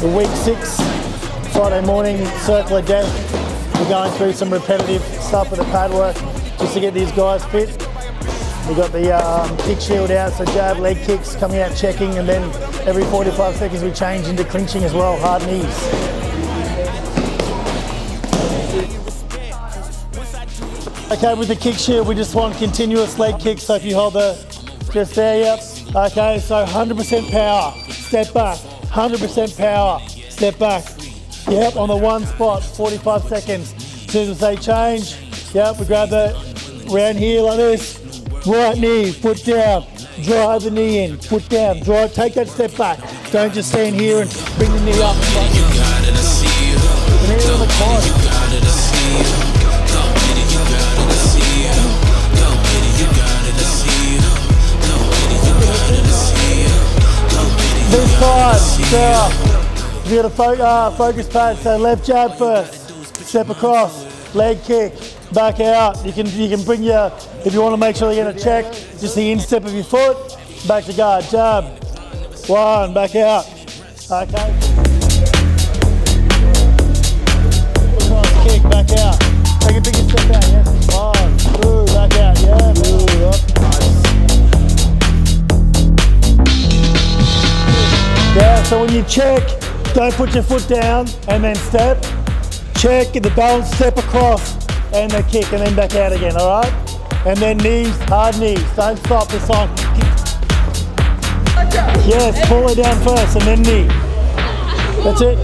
the week 6 Friday morning circle of death. We're going through some repetitive stuff with the pad work just to get these guys fit. We've got the kick shield out, so jab, leg kicks, coming out checking, and then every 45 seconds we change into clinching as well, hard knees. Okay, with the kick shield, we just want continuous leg kicks, so if you hold just there, yep. Okay, so 100% power, step back, 100% power, step back. Yep, on the one spot, 45 seconds. As soon as we say change, yep, we grab the round here like this. Right knee, foot down, drive the knee in, foot down, drive, take that step back. Don't just stand here and bring the knee up. The knee on the quad. This side, Sarah. You got a focus pad, so left jab first, step across, leg kick, back out. You can bring your, if you want to make sure you're going to check, just the instep of your foot, back to guard, jab, one, back out. Okay. Across, kick, back out. Take a bigger step out, yes. 1, 2, back out, yeah. Ooh, up. Yeah, so when you check, don't put your foot down and then step. Check, get the balance, step across and the kick and then back out again, all right? And then knees, hard knees, don't stop this on. Yes, pull it down first and then knee. That's it.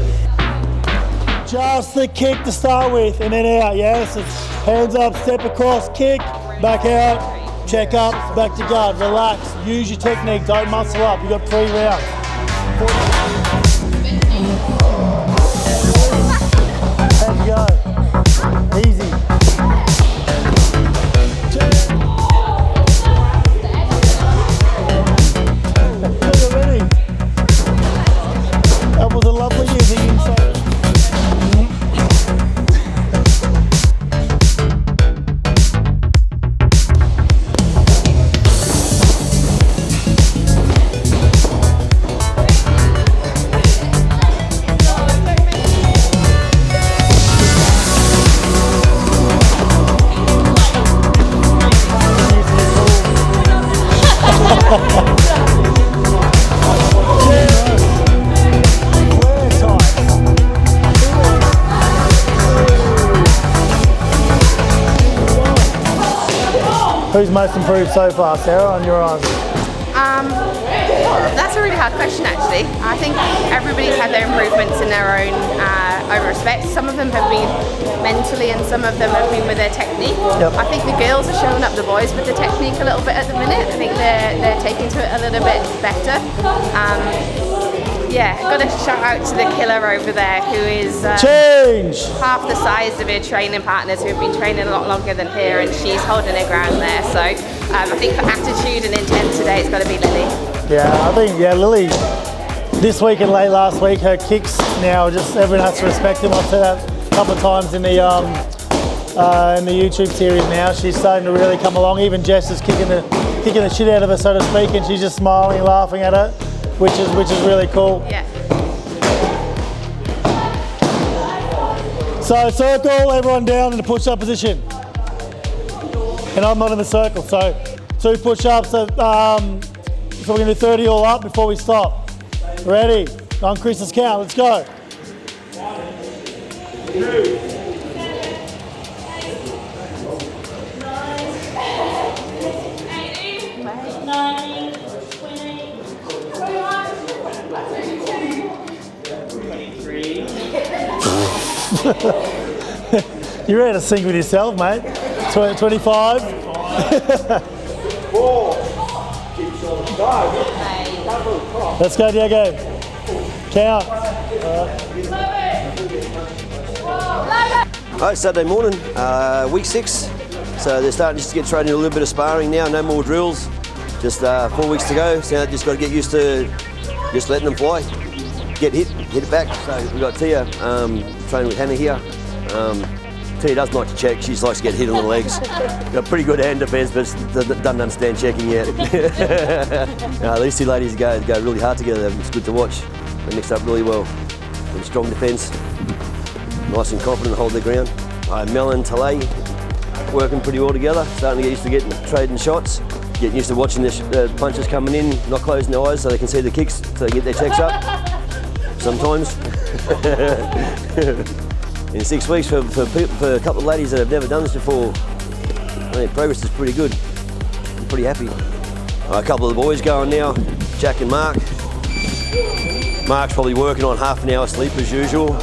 Just the kick to start with and then out, yes? It's hands up, step across, kick, back out, check up, back to guard, relax, use your technique, don't muscle up, you've got 3 rounds. How'd you go? Easy. Ready? That was a lovely evening inside. Who's most improved so far, Sarah, on your eyes? That's a really hard question, actually. I think everybody's had their improvements in their own respect. Some of them have been mentally and some of them have been with their technique. Yep. I think the girls are showing up the boys with the technique a little bit at the minute. I think they're taking to it a little bit better. Yeah, got to shout out to the killer over there who is half the size of her training partners who've been training a lot longer than her, and she's holding her ground there. So I think for attitude and intent today, it's got to be Lily. Yeah, I think, Lily, this week and late last week, her kicks now, just everyone has to respect them. I've said that a couple of times in the YouTube series now. She's starting to really come along. Even Jess is kicking the shit out of her, so to speak, and she's just smiling, laughing at it. Which is really cool. Yeah. So circle, everyone down in the push-up position. And I'm not in the circle, so 2 push-ups. So we're gonna do 30 all up before we stop. Ready? On Chris's count, let's go. 1, 2. 9, 20. You're ready to sing with yourself, mate. 25. 4. Let's go, Diego. Count. Alright, Saturday morning, week 6. So they're starting just to get trained in a little bit of sparring now, no more drills. Just 4 weeks to go, so just got to get used to just letting them fly. Get hit it back. So we've got Tia training with Hannah here. Tia doesn't like to check, she just likes to get hit on the legs. Got pretty good hand defence, but doesn't understand checking yet. These 2 ladies go really hard together, it's good to watch. They mix up really well. and strong defence, nice and confident, hold their ground. Mel and Talay working pretty well together, starting to get used to getting trading shots, getting used to watching the punches coming in, not closing their eyes so they can see the kicks, so they get their checks up. Sometimes. In 6 weeks, for a couple of ladies that have never done this before, I think progress is pretty good. I'm pretty happy. A couple of the boys going now, Jack and Mark. Mark's probably working on half an hour sleep as usual.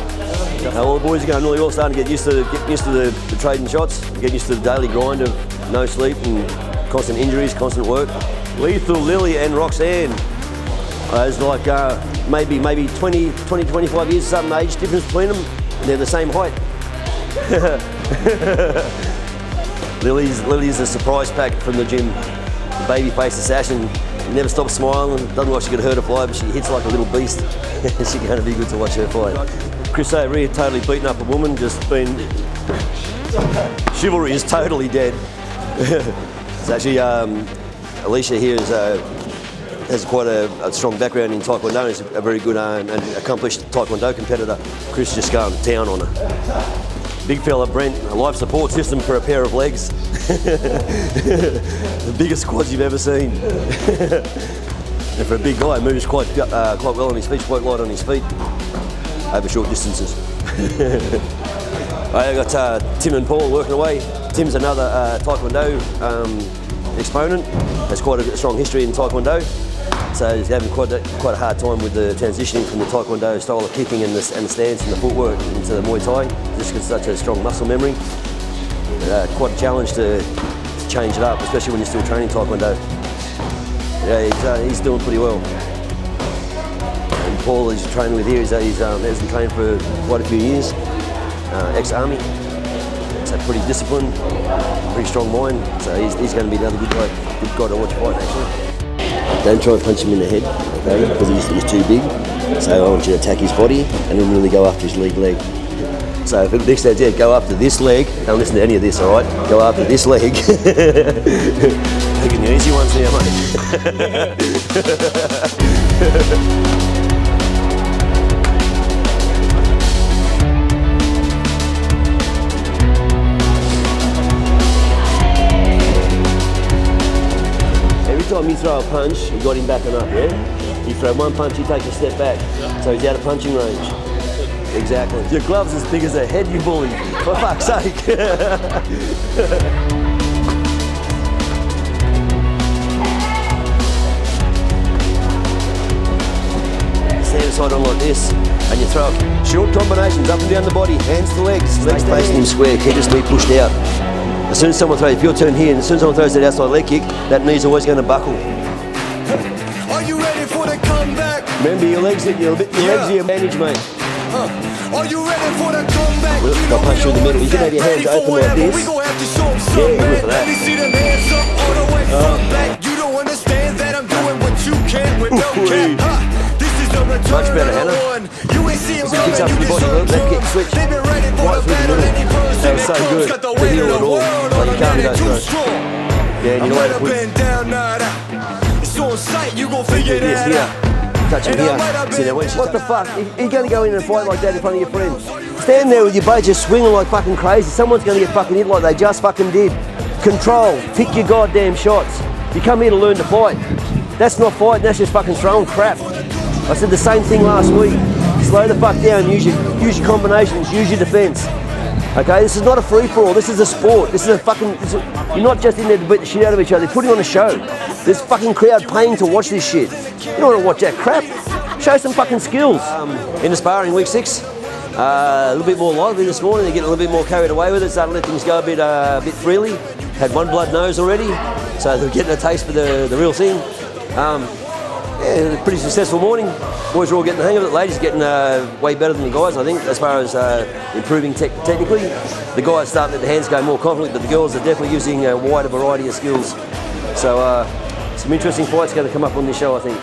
All the boys are going really well, starting to get used to the trading shots, getting used to the daily grind of no sleep and constant injuries, constant work. Lethal, Lily and Roxanne. There's like maybe 20, 25 years, something age difference between them, and they're the same height. Lily's a surprise pack from the gym. The baby-faced assassin, never stops smiling, doesn't look like she could hurt a fly, but she hits like a little beast. She's going to be good to watch her fight. Chris over here totally beating up a woman, just been... Chivalry is totally dead. It's actually, Alicia here has quite a strong background in Taekwondo and is a very good and accomplished Taekwondo competitor. Chris just going to town on her. Big fella Brent, a life support system for a pair of legs. The biggest quads you've ever seen. And for a big guy, moves quite well on his feet, quite light on his feet, over short distances. I got Tim and Paul working away. Tim's another Taekwondo exponent, has quite a strong history in Taekwondo. So he's having quite a hard time with the transitioning from the Taekwondo style of kicking and the stance and the footwork into the Muay Thai, just because such a strong muscle memory. Quite a challenge to change it up, especially when you're still training Taekwondo. Yeah, he's doing pretty well. And Paul, he's training with here, he's been training for quite a few years, ex-army, so pretty disciplined, pretty strong mind, so he's going to be another good guy to watch fight actually. Don't try and punch him in the head, okay, because he's too big. So I want you to attack his body and then really go after his leg. So if the next stage, yeah, go after this leg. Don't listen to any of this, all right? Go after this leg. Taking the easy ones there, mate. Every time you throw a punch, you got him backing up, yeah? You throw one punch, you take a step back. So he's out of punching range. Exactly. Your glove's as big as a head, you bully. For fuck's sake. Stand aside on like this, and you throw short combinations up and down the body, hands to legs, legs facing him square, keep his knee pushed out. As soon as someone throws, if your turn here, and as soon as someone throws that outside leg kick, that knee's always going to buckle. Are you ready for the comeback? Remember, your legs are your advantage, mate. Are you ready for the comeback? I'll punch you in the middle. You can have your hands open like this. We gon' have to show them Yeah, something, good for man. that. Let me see them hands up all the way from back. You don't understand that I'm doing what you can with no cap. This is the return Much better, of the Hannah. one. You ain't seeing Some kicks up you to your body, deserve left kick, some. switch. They've been ready for Right the through the battle. middle. Any person That was so that comes good. got the The weight heel of and the all. world Like on you them, can't man, go they too through. strong. Yeah, and you know I'm what to right put. up and down, nada. It's on sight, you gon' figure This that here. out. Touch him And here. I'm right up See that in- when she what the fuck? You're going to go in and fight like that in front of your friends. Stand there with your boat just swinging like fucking crazy. Someone's going to get fucking hit like they just fucking did. Control. Pick your goddamn shots. You come here to learn to fight. That's not fighting, that's just fucking throwing crap. I said the same thing last week. Slow the fuck down, use your combinations, use your defence. Okay, this is not a free-for-all, this is a sport. You're not just in there to beat the shit out of each other, they're putting on a show. There's fucking crowd paying to watch this shit. You don't want to watch that crap. Show some fucking skills. In the sparring week 6, a little bit more lively this morning. They're getting a little bit more carried away with it, starting to let things go a bit freely. Had one blood nose already, so they're getting a taste for the real thing. Yeah, pretty successful morning. Boys are all getting the hang of it. Ladies are getting way better than the guys, I think, as far as improving technically. The guys starting to let the hands go more confidently, but the girls are definitely using a wider variety of skills. So some interesting fights going to come up on this show, I think.